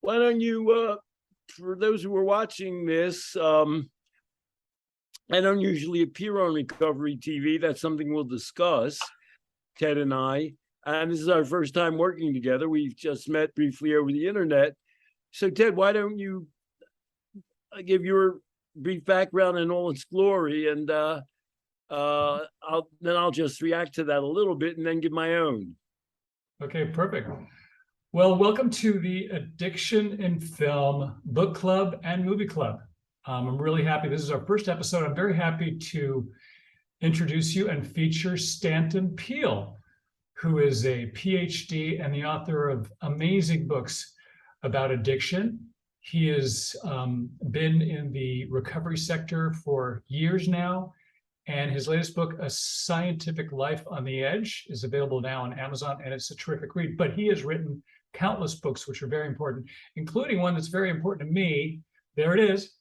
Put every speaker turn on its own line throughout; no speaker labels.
why don't you, for those who are watching this, I don't usually appear on Recovery TV. That's something we'll discuss, Ted and I. And this is our first time working together. We've just met briefly over the internet. So, Ted, why don't you give your brief background in all its glory, and I'll just react to that a little bit and then give my own.
Okay, perfect. Well, welcome to the Addiction in Film Book Club and Movie Club. I'm really happy. This is our first episode. I'm very happy to introduce you and feature Stanton Peele, who is a PhD and the author of amazing books about addiction. He has been in the recovery sector for years now, and his latest book, A Scientific Life on the Edge, is available now on Amazon, and it's a terrific read. But he has written countless books which are very important, including one that's very important to me. There it is.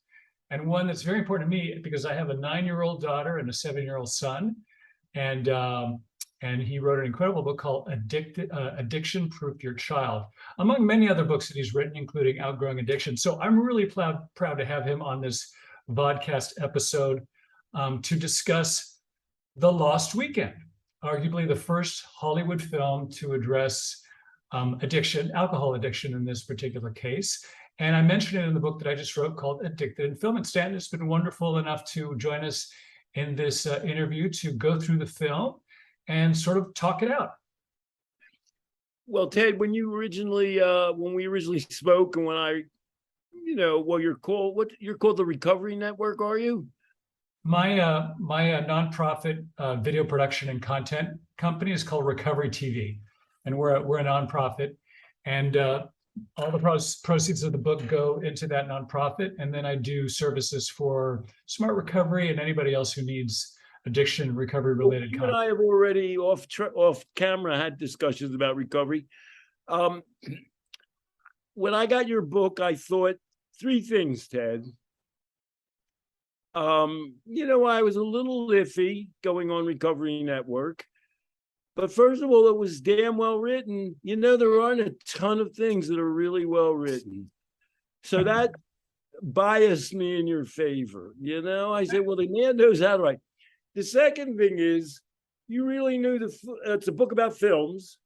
And one that's very important to me because I have a 9-year-old daughter and a 7-year-old son. And he wrote an incredible book called Addiction Proof Your Child, among many other books that he's written, including Outgrowing Addiction. So I'm really proud to have him on this vodcast episode to discuss The Lost Weekend, arguably the first Hollywood film to address addiction, alcohol addiction in this particular case. And I mentioned it in the book that I just wrote called Addicted in Film. And Stanton has been wonderful enough to join us in this interview to go through the film and sort of talk it out.
Well, Ted, when we originally spoke, and when you're called the Recovery Network, are you?
My nonprofit video production and content company is called Recovery TV, and we're a nonprofit, and all the proceeds of the book go into that nonprofit, and then I do services for Smart Recovery and anybody else who needs addiction and recovery related content.
You and I have already off camera had discussions about recovery. When I got your book, I thought 3 things, Ted. I was a little iffy going on Recovery Network. But first of all, it was damn well written. There aren't a ton of things that are really well written. So that biased me in your favor. I said, well, the man knows how to write. The second thing is, you really knew it's a book about films.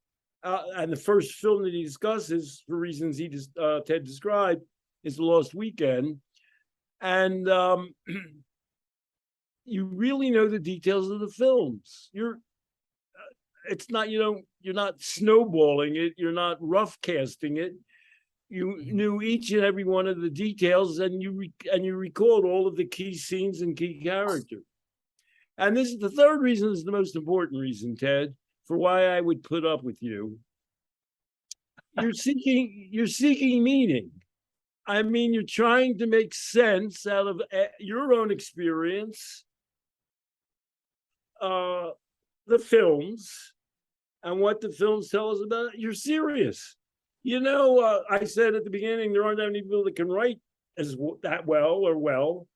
And the first film that he discusses, for reasons Ted described, is The Lost Weekend. And you really know the details of the films. You're not snowballing it. You're not rough casting it. You knew each and every one of the details, and you recalled all of the key scenes and key characters. And this is the third reason, is the most important reason, Ted, for why I would put up with you. You're seeking meaning. I mean, you're trying to make sense out of your own experience, the films, and what the films tell us about it. You're serious. I said at the beginning, there aren't that many people that can write that well or well.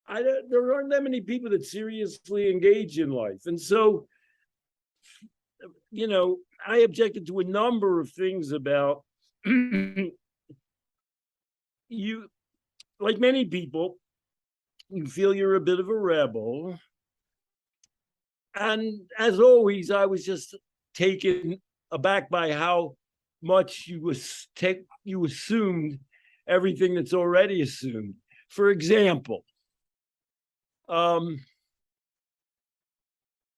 There aren't that many people that seriously engage in life. And so, I objected to a number of things about you. Like many people, you feel you're a bit of a rebel. And as always, I was just taken aback by how much you assumed everything that's already assumed. For example,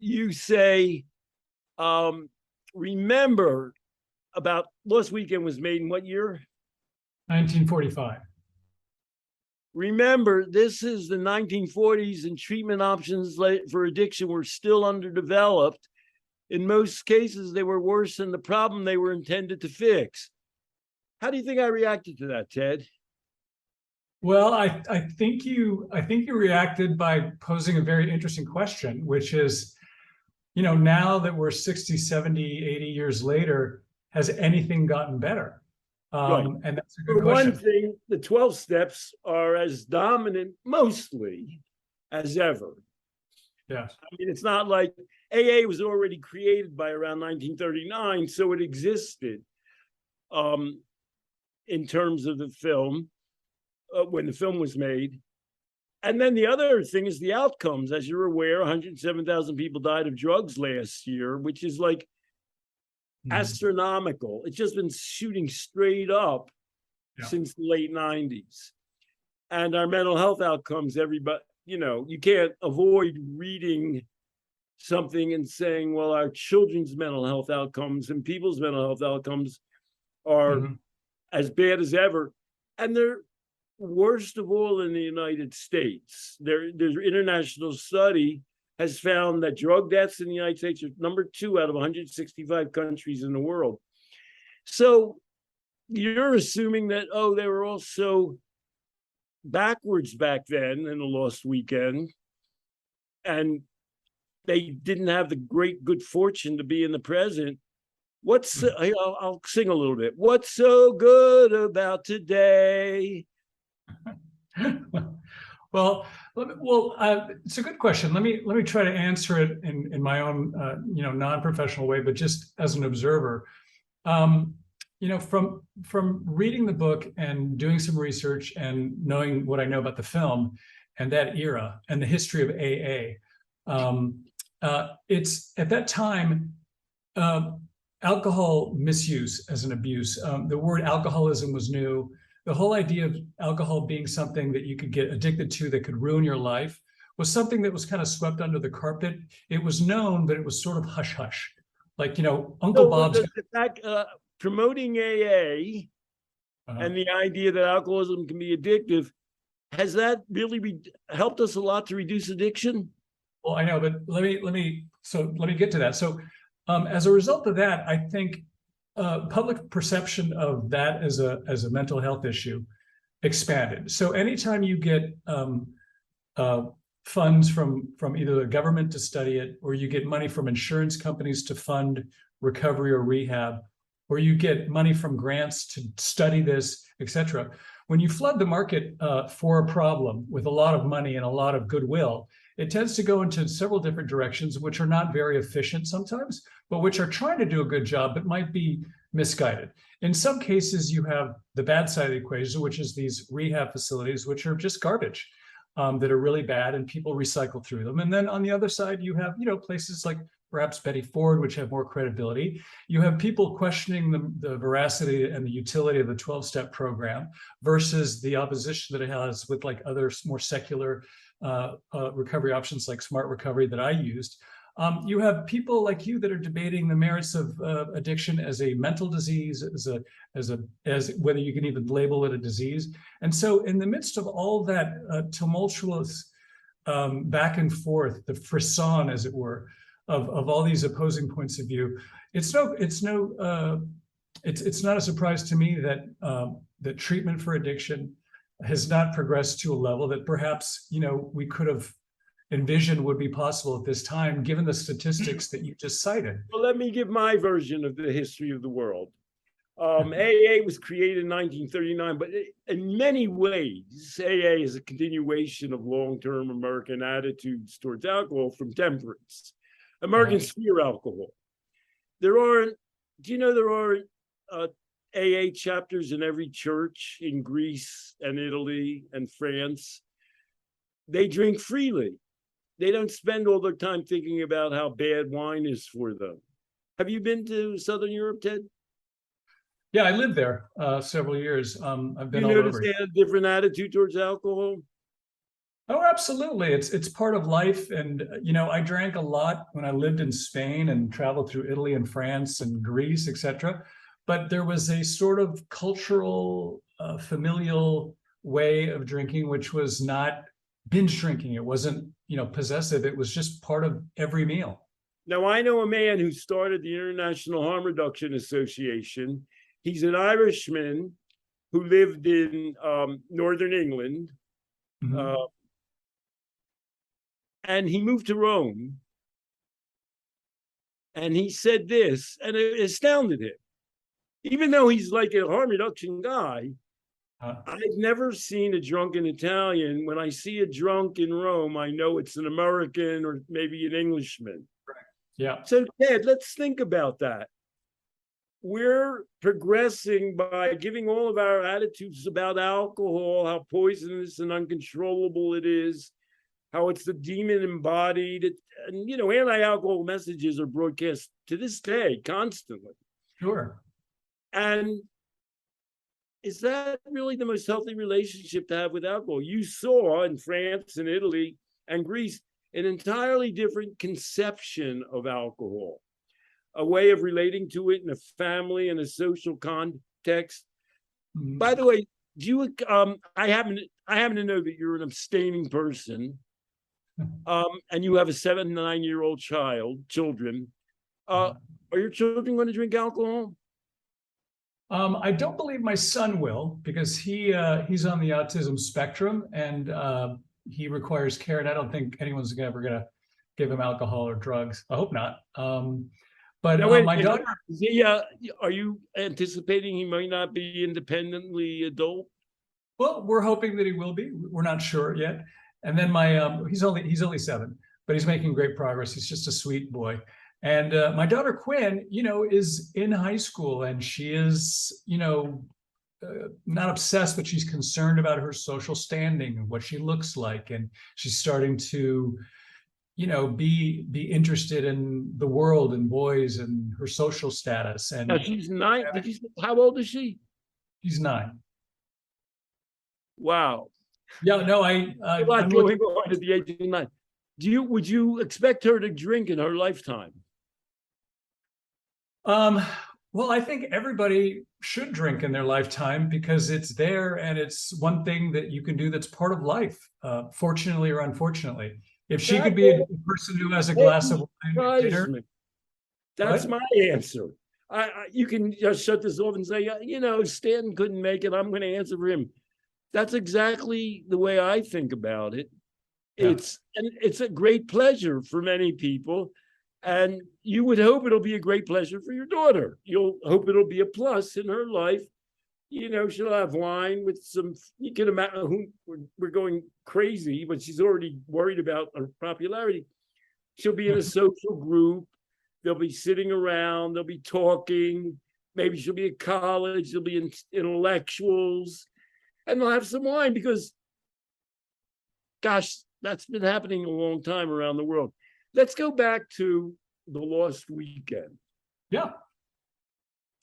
you say, remember, about Lost Weekend was made in what year?
1945.
Remember, this is the 1940s, and treatment options for addiction were still underdeveloped. In most cases, they were worse than the problem they were intended to fix. How do you think I reacted to that, Ted?
Well, I think you reacted by posing a very interesting question, which is, now that we're 60, 70, 80 years later, has anything gotten better?
Right.
And that's a good
For
question.
one thing, the 12 steps are as dominant, mostly, as ever.
Yes.
I mean, it's not like AA was already created by around 1939, so it existed. in terms of the film when the film was made. And then the other thing is the outcomes. As you're aware, 107,000 people died of drugs last year, which is like astronomical. It's just been shooting straight up since the late 90s. And our mental health outcomes, everybody, you can't avoid reading something and saying, well, our children's mental health outcomes and people's mental health outcomes are as bad as ever. And they're worst of all in the United States. There's international study has found that drug deaths in the United States are number 2 out of 165 countries in the world. So you're assuming that, they were all so backwards back then in the Lost Weekend, and they didn't have the great good fortune to be in the present. I'll sing a little bit. What's so good about today?
Well, it's a good question. Let me try to answer it in my own non-professional way, but just as an observer. From reading the book and doing some research and knowing what I know about the film and that era and the history of AA, it's at that time alcohol misuse as an abuse. The word alcoholism was new. The whole idea of alcohol being something that you could get addicted to that could ruin your life was something that was kind of swept under the carpet. It was known, but it was sort of hush hush, like Uncle Bob's.
The fact, promoting AA and the idea that alcoholism can be addictive, has that really helped us a lot to reduce addiction?
Well, I know, but let me get to that. So, as a result of that, I think public perception of that as a mental health issue expanded. So anytime you get funds from either the government to study it, or you get money from insurance companies to fund recovery or rehab, or you get money from grants to study this, etc. When you flood the market for a problem with a lot of money and a lot of goodwill, it tends to go into several different directions, which are not very efficient sometimes, but which are trying to do a good job, but might be misguided. In some cases, you have the bad side of the equation, which is these rehab facilities, which are just garbage, that are really bad, and people recycle through them. And then on the other side, you have places like perhaps Betty Ford, which have more credibility. You have people questioning the veracity and the utility of the 12-step program versus the opposition that it has with like other more secular recovery options like Smart Recovery that I used. You have people like you that are debating the merits of addiction as a mental disease, as whether you can even label it a disease. And so in the midst of all that tumultuous back and forth, the frisson, as it were, of all these opposing points of view, it's not a surprise to me that that treatment for addiction has not progressed to a level that perhaps we could have envisioned would be possible at this time, given the statistics that you just cited.
Well, let me give my version of the history of the world. AA was created in 1939, but in many ways, AA is a continuation of long-term American attitudes towards alcohol from temperance. Americans fear alcohol. There are AA chapters in every church in Greece and Italy and France. They drink freely. They don't spend all their time thinking about how bad wine is for them. Have you been to Southern Europe, Ted?
Yeah, I lived there several years. I've been all over.
You notice they had a different attitude towards alcohol?
Oh, absolutely. It's part of life. And, I drank a lot when I lived in Spain and traveled through Italy and France and Greece, etc. But there was a sort of cultural, familial way of drinking, which was not binge drinking. It wasn't, possessive. It was just part of every meal.
Now, I know a man who started the International Harm Reduction Association. He's an Irishman who lived in Northern England. And he moved to Rome. And he said this, and it astounded him. Even though he's like a harm reduction guy, I've never seen a drunken Italian. When I see a drunk in Rome, I know it's an American or maybe an Englishman.
Right. Yeah.
So, Ted, let's think about that. we're progressing by giving all of our attitudes about alcohol, how poisonous and uncontrollable it is, how it's the demon embodied. And, you know, anti-alcohol messages are broadcast to this day constantly.
Sure.
And is that really the most healthy relationship to have with alcohol? You saw in France and Italy and Greece an entirely different conception of alcohol, a way of relating to it in a family and a social context.
Mhm.
By the way, do you? I happen to know that you're an abstaining person, and you have a 7 and 9-year-old children. Are your children going to drink alcohol?
I don't believe my son will, because he's on the autism spectrum, and he requires care, and I don't think anyone's ever going to give him alcohol or drugs. I hope not. But
Now, wait,
my daughter.
Are you anticipating he might not be independently adult?
Well, we're hoping that he will be. We're not sure yet. And then my he's only 7, but he's making great progress. He's just a sweet boy. And my daughter Quinn, you know, is in high school, and she is, you know, not obsessed, but she's concerned about her social standing and what she looks like, and she's starting to, you know, be interested in the world and boys and her social status. And
Now, she's 9. How old is she?
she's 9.
Wow.
Yeah, no,
A lot going on at the age of 9. Would you expect her to drink in her lifetime?
Well, I think everybody should drink in their lifetime, because it's there, and it's one thing that you can do that's part of life, fortunately or unfortunately. If she could be a person who has a glass of wine at dinner.
That's my answer. You can just shut this off and say, you know, Stanton couldn't make it, I'm going to answer for him. That's exactly the way I think about it.
Yeah.
It's a great pleasure for many people. And you would hope it'll be a great pleasure for your daughter. You'll hope it'll be a plus in her life. You know, she'll have wine with some, you can imagine, we're going crazy, but she's already worried about her popularity. She'll be in a social group. They'll be sitting around. They'll be talking. Maybe she'll be at college. There'll be intellectuals. And they'll have some wine because, gosh, that's been happening a long time around the world. Let's go back to the Lost Weekend.
Yeah.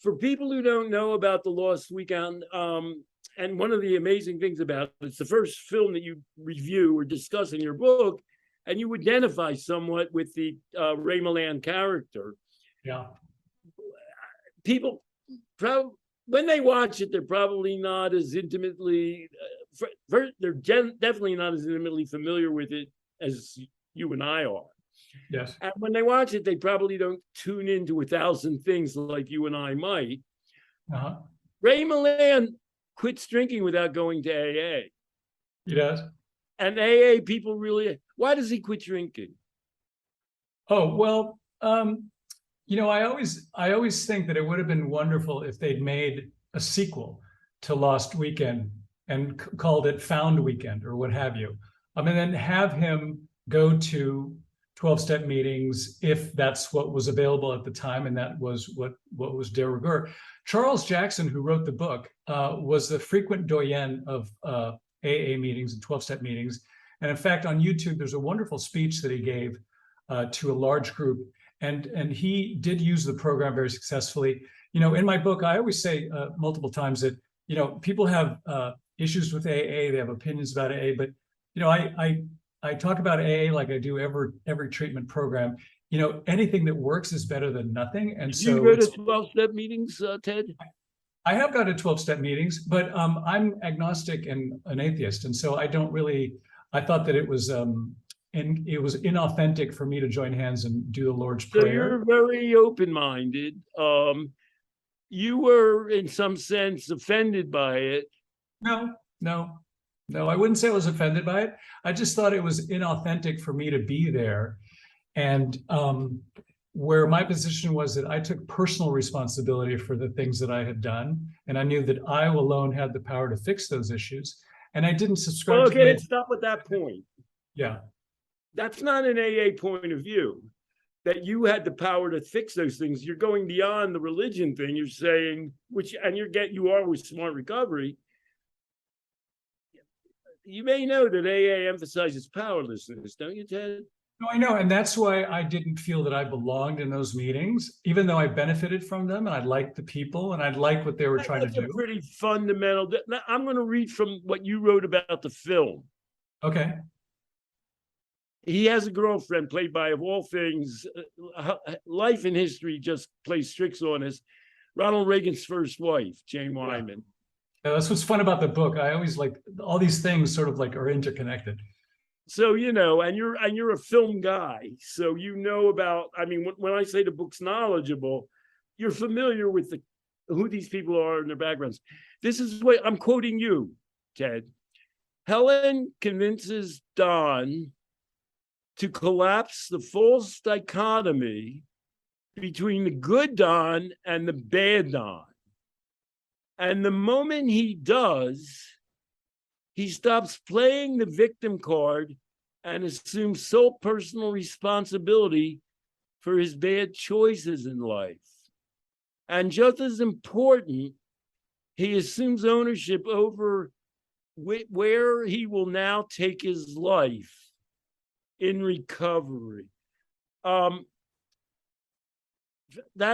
For people who don't know about the Lost Weekend, and one of the amazing things about it, it's the first film that you review or discuss in your book, and you identify somewhat with the Ray Milland character.
Yeah.
People, when they watch it, they're probably not as intimately, they're definitely not as intimately familiar with it as you and I are.
Yes.
And when they watch it, they probably don't tune into 1,000 things like you and I might.
Uh-huh.
Ray Milland quits drinking without going to AA.
He does.
And AA people really, why does he quit drinking?
Oh, well, you know, I always think that it would have been wonderful if they'd made a sequel to Lost Weekend and called it Found Weekend or what have you. And then have him go to 12-step meetings if that's what was available at the time, and that was what was de rigueur. Charles Jackson, who wrote the book, was the frequent doyen of AA meetings and 12-step meetings. And in fact, on YouTube, there's a wonderful speech that he gave to a large group. And he did use the program very successfully. You know, in my book, I always say multiple times that, you know, people have issues with AA, they have opinions about AA, but, you know, I talk about AA like I do every treatment program. You know, anything that works is better than nothing. And so
you go to 12-step meetings, Ted?
I have gone to 12-step meetings, but I'm agnostic and an atheist. And so I thought that it was inauthentic for me to join hands and do the Lord's Prayer.
So you're very open-minded. You were, in some sense, offended by it.
No, I wouldn't say I was offended by it. I just thought it was inauthentic for me to be there. And where my position was that I took personal responsibility for the things that I had done. And I knew that I alone had the power to fix those issues. And I didn't subscribe to
Okay, let's stop at that point.
Yeah.
That's not an AA point of view. that you had the power to fix those things. You're going beyond the religion thing. You're saying, you are with smart recovery. You may know that AA emphasizes powerlessness, don't you, Ted?
No, I know. And that's why I didn't feel that I belonged in those meetings, even though I benefited from them and I liked the people and I liked what they were trying to do.
That's a pretty fundamental. Now, I'm going to read from what you wrote about the film.
Okay.
He has a girlfriend played by, of all things, life and history just plays tricks on us. Ronald Reagan's first wife, Jane Wyman.
Yeah, that's what's fun about the book. I always like all these things sort of like are interconnected.
So, and you're a film guy. So, about, I mean, when I say the book's knowledgeable, you're familiar with who these people are and their backgrounds. This is what I'm quoting you, Ted. Helen convinces Don to collapse the false dichotomy between the good Don and the bad Don. And the moment he does, he stops playing the victim card and assumes sole personal responsibility for his bad choices in life. And just as important, he assumes ownership over where he will now take his life in recovery. That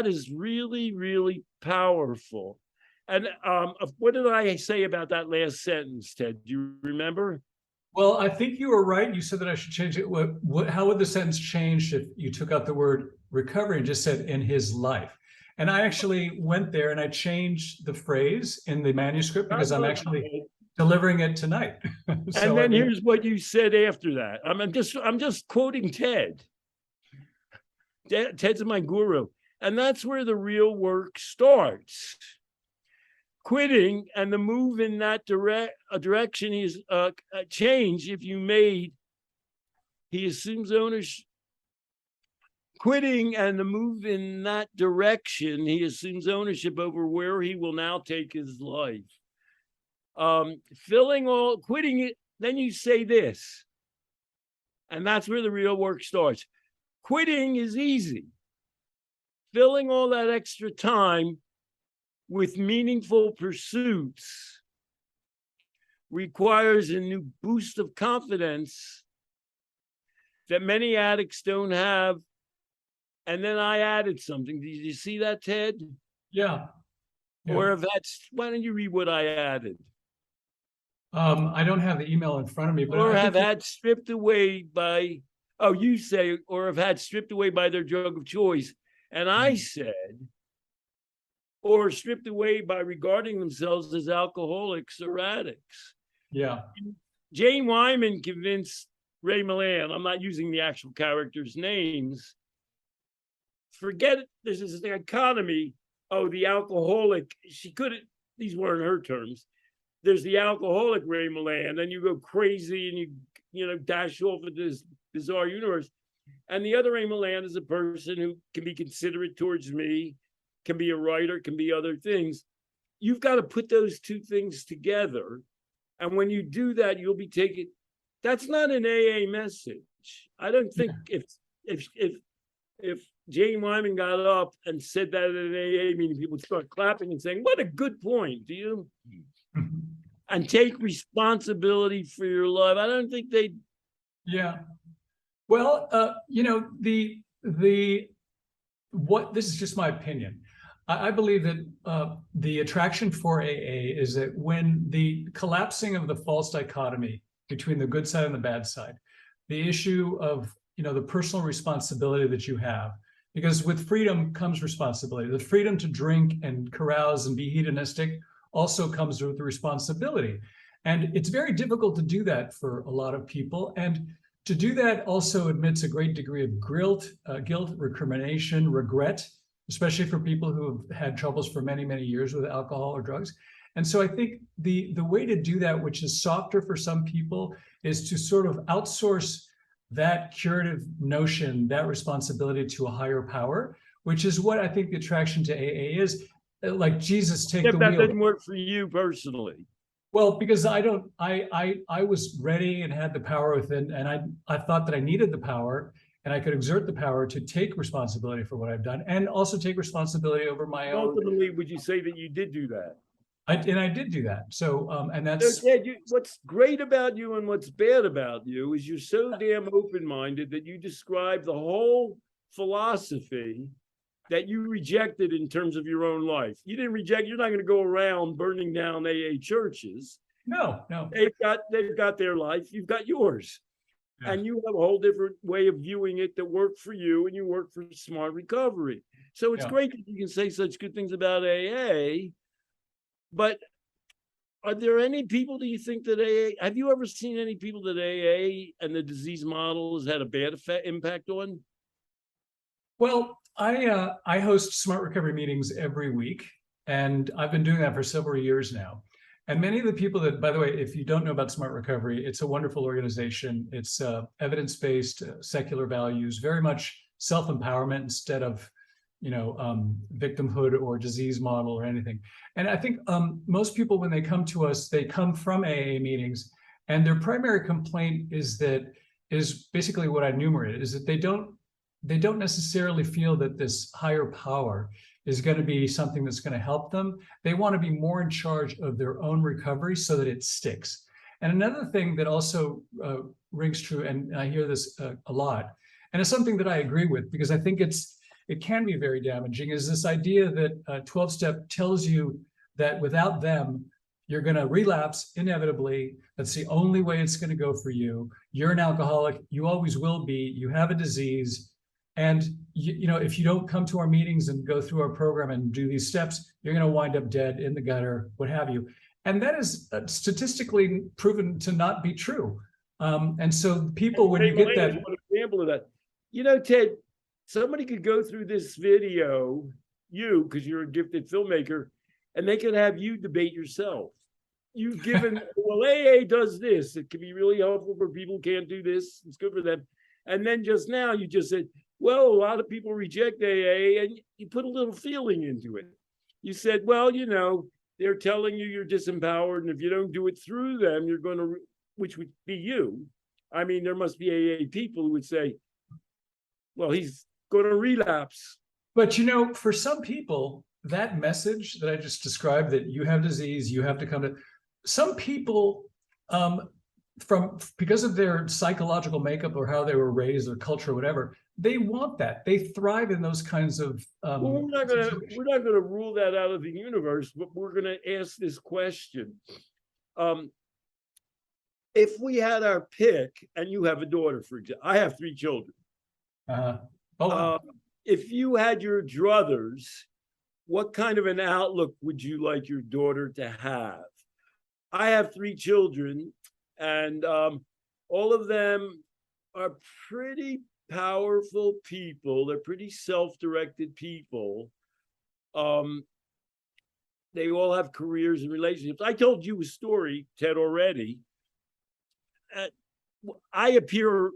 is really, really powerful. And what did I say about that last sentence, Ted? Do you remember?
Well, I think you were right. You said that I should change it. How would the sentence change if you took out the word recovery and just said in his life? And I actually went there and I changed the phrase in the manuscript because I'm actually delivering it tonight.
And then here's what you said after that. I'm just quoting Ted. Ted's my guru. And that's where the real work starts. Quitting and the move in that direction is a change if you made. He assumes ownership. Quitting and the move in that direction, he assumes ownership over where he will now take his life. Quitting it, then you say this, and that's where the real work starts. Quitting is easy. Filling all that extra time with meaningful pursuits requires a new boost of confidence that many addicts don't have. And then I added something. Did you see that, Ted?
Yeah.
Or why don't you read what I added?
I don't have the email in front of me, but
or have had stripped away by, you say, or have had stripped away by their drug of choice. And I said, or stripped away by regarding themselves as alcoholics or addicts.
Yeah.
Jane Wyman convinced Ray Milland, I'm not using the actual characters' names, forget it, there's this dichotomy, the alcoholic, these weren't her terms, there's the alcoholic Ray Milland, and you go crazy and you dash off into this bizarre universe. And the other Ray Milland is a person who can be considerate towards me, can be a writer, can be other things. You've got to put those two things together. And when you do that, you'll be taking, that's not an AA message. I don't think if Jane Wyman got up and said that at an AA meeting, people would start clapping and saying, what a good point, do you? And take responsibility for your life. I don't think they.
Yeah. Well, this is just my opinion. I believe that the attraction for AA is that when the collapsing of the false dichotomy between the good side and the bad side, the issue of, the personal responsibility that you have, because with freedom comes responsibility. The freedom to drink and carouse and be hedonistic also comes with the responsibility. And it's very difficult to do that for a lot of people. And to do that also admits a great degree of guilt, recrimination, regret, especially for people who have had troubles for many, many years with alcohol or drugs. And so I think the way to do that, which is softer for some people, is to sort of outsource that curative notion, that responsibility to a higher power, which is what I think the attraction to AA is. Like Jesus, take the wheel.
That didn't work for you personally.
Well, because I was ready and had the power within, and I thought that I needed the power. and I could exert the power to take responsibility for what I've done and also take responsibility over my own.
Ultimately, would you say that you did do that?
I did do that. So, and
So,
that's,
Ted, what's great about you and what's bad about you is you're so damn open-minded that you describe the whole philosophy that you rejected in terms of your own life. You didn't reject, you're not going to go around burning down AA churches.
no.
They've got their life, you've got yours.
Yeah.
And you have a whole different way of viewing it that worked for you, and you work for smart recovery. So it's great that you can say such good things about AA. But are there any people, do you think, that AA, have you ever seen any people that AA and the disease model has had a bad impact on?
Well, I host Smart Recovery meetings every week, and I've been doing that for several years now. And many of the people that, by the way, if you don't know about Smart Recovery, it's a wonderful organization. It's evidence-based, secular values, very much self-empowerment instead of, victimhood or disease model or anything. And I think most people, when they come to us, they come from AA meetings, and their primary complaint is basically what I enumerated, is that they don't necessarily feel that this higher power is going to be something that's going to help them. They want to be more in charge of their own recovery so that it sticks. And another thing that also rings true, and I hear this a lot, and it's something that I agree with because I think it can be very damaging, is this idea that 12-step tells you that without them, you're going to relapse inevitably. That's the only way it's going to go for you. You're an alcoholic. You always will be. You have a disease. And if you don't come to our meetings and go through our program and do these steps, you're going to wind up dead in the gutter, what have you. And that is statistically proven to not be true. And so people, when you get that,
one example of that, Ted, somebody could go through this video, because you're a gifted filmmaker, and they could have you debate yourself. You've given, well, AA does this. It can be really helpful for people who can't do this. It's good for them. And then just now you just said, well, a lot of people reject AA, and you put a little feeling into it. You said, well, they're telling you you're disempowered, and if you don't do it through them, you're going to, which would be you. I mean, there must be AA people who would say, well, he's going to relapse.
But, for some people, that message that I just described, that you have disease, you have to come to, some people, because of their psychological makeup or how they were raised, their culture, or whatever, they want that. They thrive in those kinds of.
Well, we're not going to rule that out of the universe, but we're going to ask this question: if we had our pick, and you have a daughter, for example, I have 3 children. If you had your druthers, what kind of an outlook would you like your daughter to have? I have 3 children. And all of them are pretty powerful people. They're pretty self-directed people. They all have careers and relationships. I told you a story, Ted, already. I appear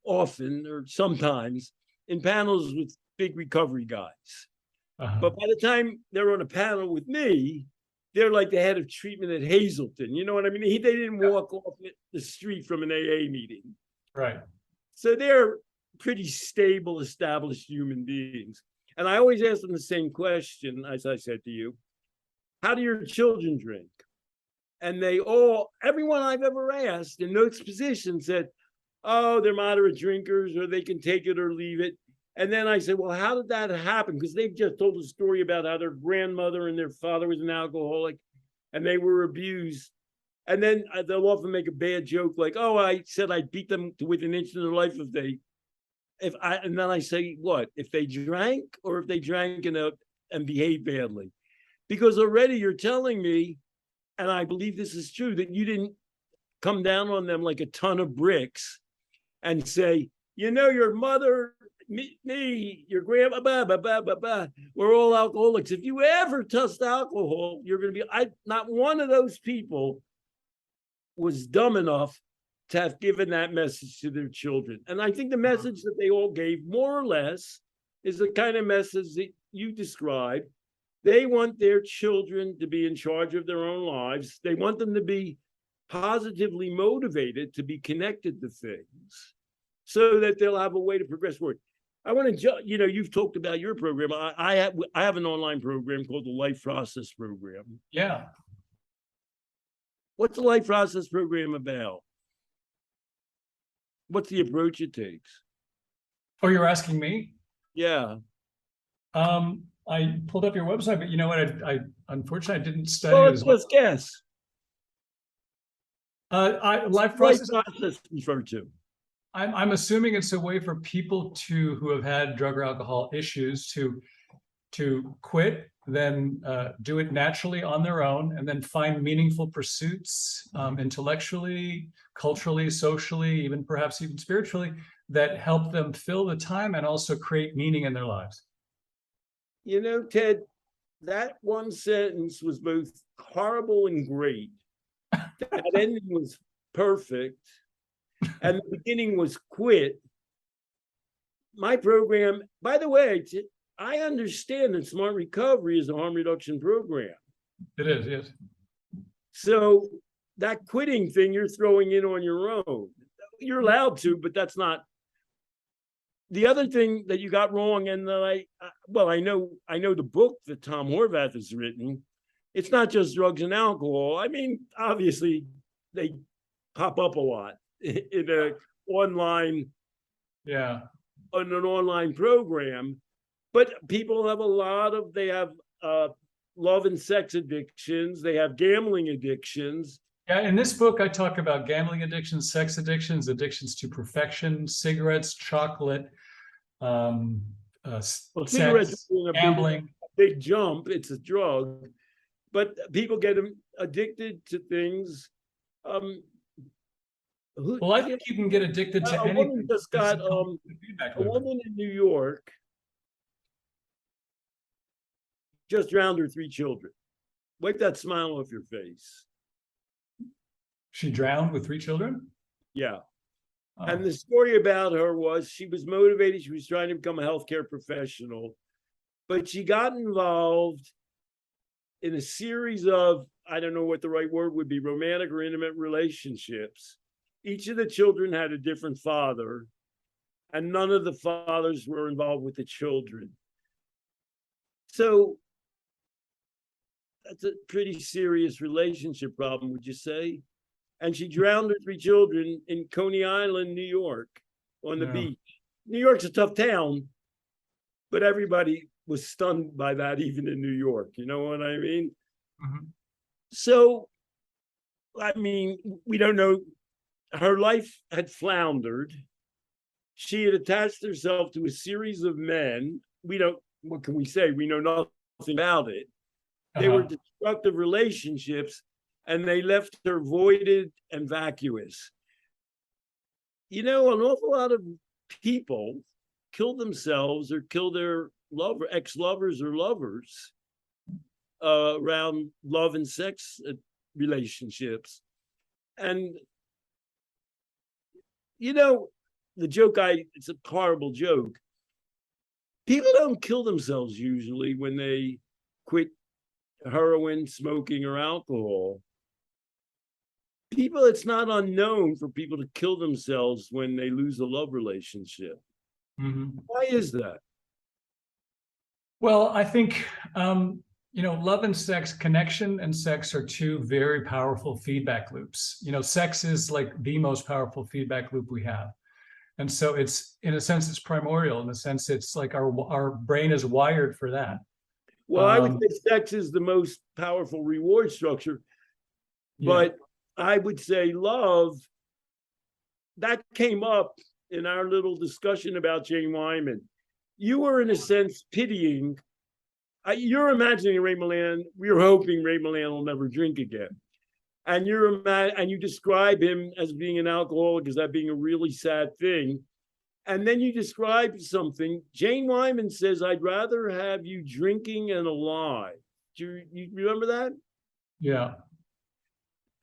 often or sometimes in panels with big recovery guys. But by the time they're on a panel with me, they're like the head of treatment at Hazleton. You know what I mean? They didn't walk off the street from an AA meeting.
Right.
So they're pretty stable, established human beings. And I always ask them the same question, as I said to you: how do your children drink? And everyone I've ever asked in those positions said, oh, they're moderate drinkers, or they can take it or leave it. And then I said, well, how did that happen? Because they've just told a story about how their grandmother and their father was an alcoholic and they were abused. And then they'll often make a bad joke like, oh, I said I'd beat them to within an inch of their life and then I say, what? If they drank, or if they drank and behaved badly? Because already you're telling me, and I believe this is true, that you didn't come down on them like a ton of bricks and say, your mother, me, your grandma, we're all alcoholics. If you ever touched alcohol, you're going to be, not one of those people was dumb enough to have given that message to their children. And I think the message that they all gave, more or less, is the kind of message that you described. They want their children to be in charge of their own lives. They want them to be positively motivated to be connected to things. so that they'll have a way to progress forward. I want to, you've talked about your program. I have an online program called the Life Process Program.
Yeah.
What's the Life Process Program about? What's the approach it takes?
Oh, you're asking me?
Yeah.
I pulled up your website, but you know what? I unfortunately I didn't study
Well,
it
let's
as well.
just guess.
Life process
referred to.
I'm assuming it's a way for people who have had drug or alcohol issues to quit, then do it naturally on their own, and then find meaningful pursuits intellectually, culturally, socially, even perhaps even spiritually, that help them fill the time and also create meaning in their lives.
Ted, that one sentence was both horrible and great. That ending was perfect. And the beginning was quit. My program, by the way, I understand that Smart Recovery is a harm reduction program.
It is, yes.
So that quitting thing you're throwing in on your own. You're allowed to, but that's not. The other thing that you got wrong, and I know the book that Tom Horvath has written. It's not just drugs and alcohol. I mean, obviously, they pop up a lot in an online program, but people have they have love and sex addictions. They have gambling addictions.
Yeah, in this book, I talk about gambling addictions, sex addictions, addictions to perfection, cigarettes, chocolate,
cigarettes,
gambling.
Big jump. It's a drug, but people get addicted to things.
Well, I think you can get addicted to anything.
Woman just got a woman in New York just drowned her 3 children. Wipe that smile off your face.
She drowned with 3 children?
Yeah. Oh. And the story about her was she was motivated. She was trying to become a healthcare professional, but she got involved in a series of, I don't know what the right word would be, romantic or intimate relationships. Each of the children had a different father, and none of the fathers were involved with the children. So that's a pretty serious relationship problem, would you say? And she drowned her 3 children in Coney Island, New York, on the beach. New York's a tough town, but everybody was stunned by that, even in New York. You know what I mean? Mm-hmm. So, I mean, we don't know. Her life had floundered. She had attached herself to a series of men. What can we say? We know nothing about it. They were destructive relationships, and they left her voided and vacuous. An awful lot of people kill themselves or kill their ex-lovers or lovers around love and sex relationships. And, the joke, it's a horrible joke. People don't kill themselves usually when they quit heroin, smoking, or alcohol. It's not unknown for people to kill themselves when they lose a love relationship. Mm-hmm. Why is that?
Well, I think, love and sex, connection and sex are 2 very powerful feedback loops. Sex is like the most powerful feedback loop we have. And so it's, in a sense, it's primordial. In a sense, it's like our brain is wired for that.
Well, I would say sex is the most powerful reward structure. But I would say love, that came up in our little discussion about Jane Wyman. You were, in a sense, pitying. You're imagining Ray Milland. We're hoping Ray Milland will never drink again. And you describe him as being an alcoholic, as that being a really sad thing. And then you describe something. Jane Wyman says, "I'd rather have you drinking and alive." Do you remember that?
Yeah.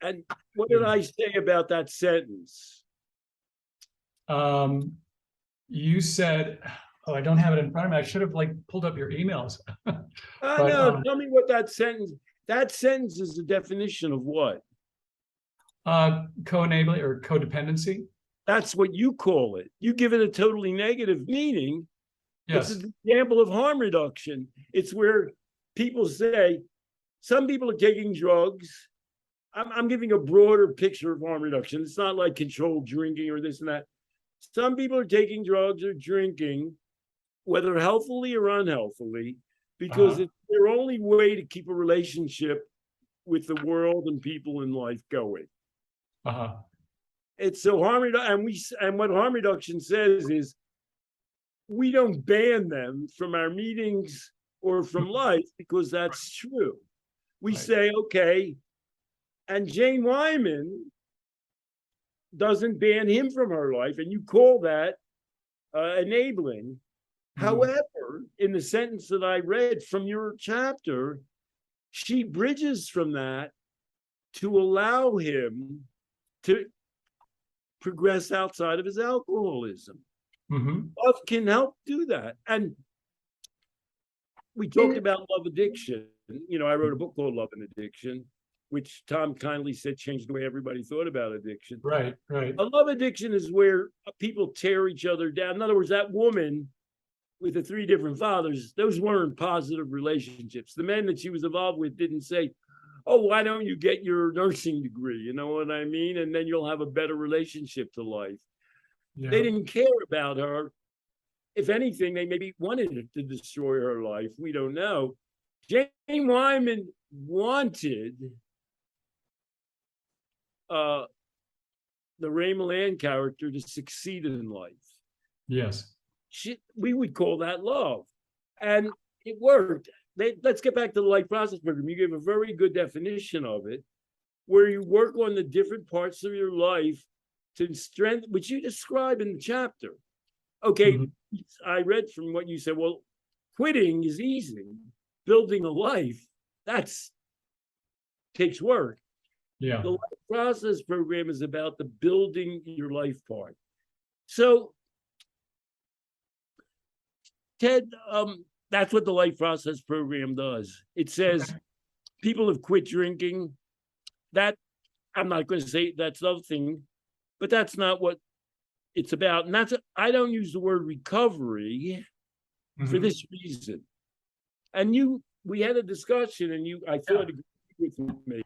And what did I say about that sentence?
You said, I don't have it in front of me. I should have pulled up your emails.
No, tell me what that sentence is the definition of what?
Co-enabling or codependency.
That's what you call it. You give it a totally negative meaning. It's
Yes.
an example of harm reduction. It's where people say, some people are taking drugs. I'm giving a broader picture of harm reduction. It's not like controlled drinking or this and that. Some people are taking drugs or drinking, whether healthfully or unhealthily, because it's their only way to keep a relationship with the world and people in life going. It's so harm reduction, and what harm reduction says is we don't ban them from our meetings or from life because that's true. We say, okay, and Jane Wyman doesn't ban him from her life, and you call that enabling. However, in the sentence that I read from your chapter, she bridges from that to allow him to progress outside of his alcoholism. Love can help do that. And we talked about love addiction. You know, I wrote a book called Love and Addiction, which Tom kindly said changed the way everybody thought about addiction.
Right.
A love addiction is where people tear each other down. In other words, that woman with the 3 different fathers, those weren't positive relationships. The men that she was involved with didn't say, oh, why don't you get your nursing degree? You know what I mean? And then you'll have a better relationship to life. Yeah. They didn't care about her. If anything, they maybe wanted to destroy her life. We don't know. Jane Wyman wanted the Ray Milland character to succeed in life.
Yes.
We would call that love. And it worked. Let's get back to the life process program. You gave a very good definition of it, where you work on the different parts of your life to strengthen, which you describe in the chapter. Okay, I read from what you said, well, quitting is easy. Building a life, takes work.
Yeah.
The life process program is about the building your life part. So, Ted, that's what the life process program does. It says people have quit drinking. That, I'm not going to say that's nothing, but that's not what it's about. And I don't use the word recovery for this reason. And we had a discussion, and I thought agreed with me.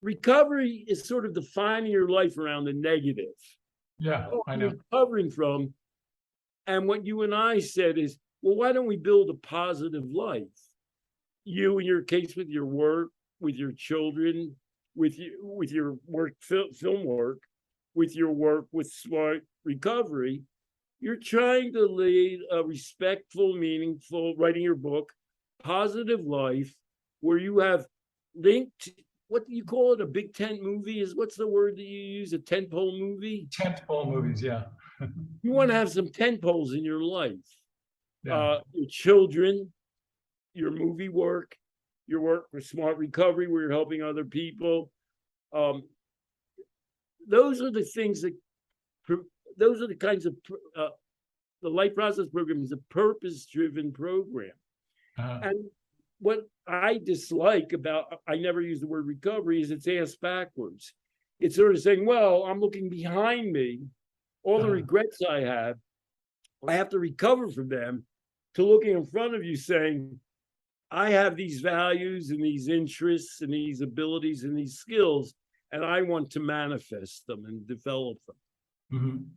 Recovery is sort of defining your life around the negative.
Yeah, I know.
Recovering from. And what you and I said is, well, why don't we build a positive life? You, in your case, with your work, with your children, with your work, film work, with your work with smart recovery, you're trying to lead a respectful, meaningful, writing your book, positive life, where you have linked, what do you call it? A big tent movie what's the word that you use? A tentpole movie?
Tentpole movies, yeah.
You want to have some tentpoles in your life.
Yeah.
Your children, your movie work, your work for smart recovery, where you're helping other people. Those are the things those are the kinds of, the life process program is a purpose-driven program. And what I dislike about, I never use the word recovery, is it's asked backwards. It's sort of saying, well, I'm looking behind me, all the regrets I have to recover from them, to looking in front of you saying, I have these values and these interests and these abilities and these skills, and I want to manifest them and develop them.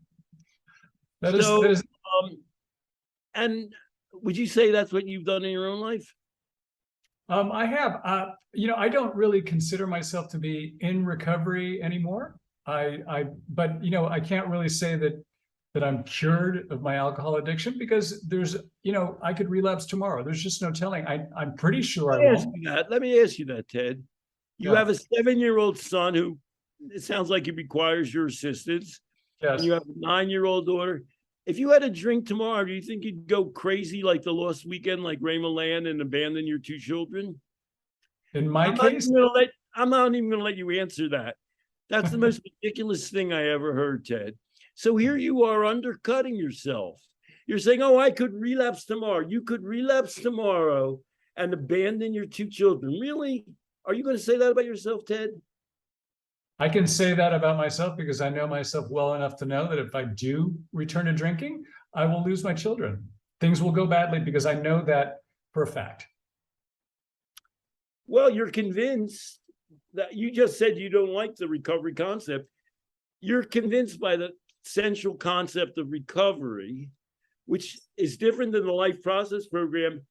That is. And would you say that's what you've done in your own life?
I have. I don't really consider myself to be in recovery anymore. But I can't really say that I'm cured of my alcohol addiction, because I could relapse tomorrow. There's just no telling. I'm pretty sure I won't.
Let me ask you that, Ted. You have a 7-year-old son who, it sounds like he requires your assistance.
Yes.
And you have a 9-year-old daughter. If you had a drink tomorrow, do you think you'd go crazy like the Lost Weekend, like Ray Milland, and abandon your 2 children?
In my case,
I'm not even going to let you answer that. That's the most ridiculous thing I ever heard, Ted. So here you are undercutting yourself. You're saying, oh, I could relapse tomorrow. You could relapse tomorrow and abandon your 2 children. Really? Are you going to say that about yourself, Ted?
I can say that about myself because I know myself well enough to know that if I do return to drinking, I will lose my children. Things will go badly because I know that for a fact.
Well, you're convinced that you just said you don't like the recovery concept. You're convinced by the central concept of recovery, which is different than the life process program.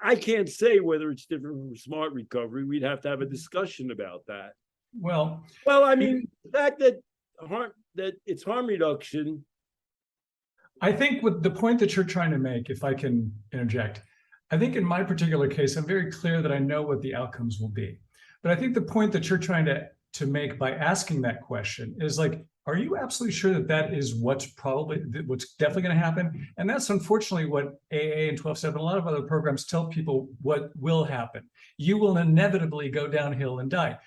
I can't say whether it's different from smart recovery. We'd have to have a discussion about that.
Well,
I mean, the fact that it's harm reduction.
I think with the point that you're trying to make, if I can interject, I think in my particular case, I'm very clear that I know what the outcomes will be. But I think the point that you're trying to make by asking that question is like, are you absolutely sure that that is what's definitely going to happen? And that's unfortunately what AA and 12-step and a lot of other programs tell people what will happen. You will inevitably go downhill and die.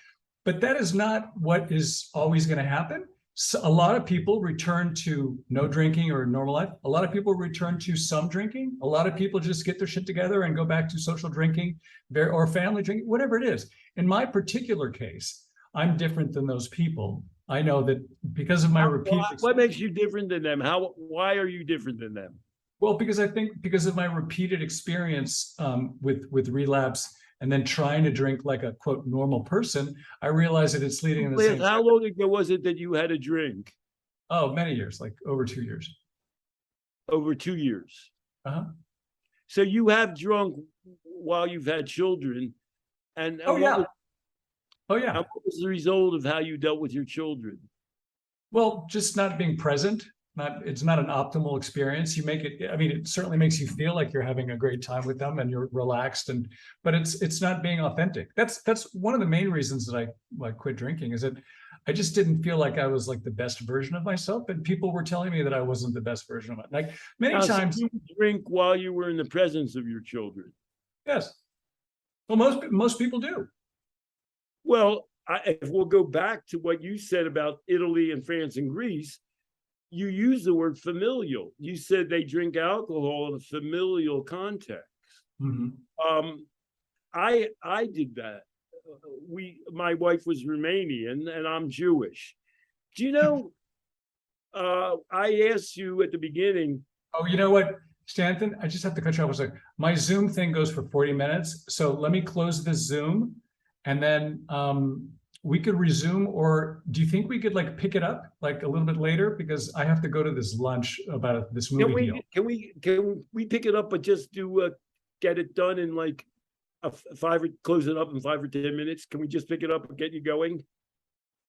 But that is not what is always going to happen. So a lot of people return to no drinking or normal life. A lot of people return to some drinking. A lot of people just get their shit together and go back to social drinking or family drinking, whatever it is. In my particular case, I'm different than those people. I know that because of my repeat.
What makes you different than them? Why are you different than them?
Well, because I think because of my repeated experience with relapse and then trying to drink like a quote normal person, I realize that it's leading in the same.
How long ago was it that you had a drink?
Oh, many years, like over 2 years.
Over 2 years.
Uh-huh.
So you have drunk while you've had children, and
oh yeah.
What was the result of how you dealt with your children?
Well, just not being present. It's not an optimal experience. You make it, I mean, it certainly makes you feel like you're having a great time with them and you're relaxed, but it's not being authentic. That's one of the main reasons that I quit drinking, is that I just didn't feel like I was like the best version of myself, and people were telling me that I wasn't the best version of myself. Like many times.
So you drink while you were in the presence of your children?
Yes. Well, most people do.
Well, if we'll go back to what you said about Italy and France and Greece, you use the word familial. You said they drink alcohol in a familial context.
Mm-hmm.
I did that. My wife was Romanian and I'm Jewish. Do you know, I asked you at the beginning.
Oh, you know what, Stanton, I just have to cut you off a second. My Zoom thing goes for 40 minutes. So let me close this Zoom and then we could resume, or do you think we could like pick it up like a little bit later? Because I have to go to this lunch about this movie deal.
Can we pick it up, but just do get it done in like close it up in 5 or 10 minutes? Can we just pick it up and get you going?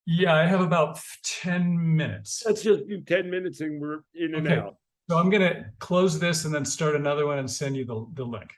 Yeah, I have about 10 minutes.
Let's just do 10 minutes and we're in and out.
So I'm gonna close this and then start another one and send you the link.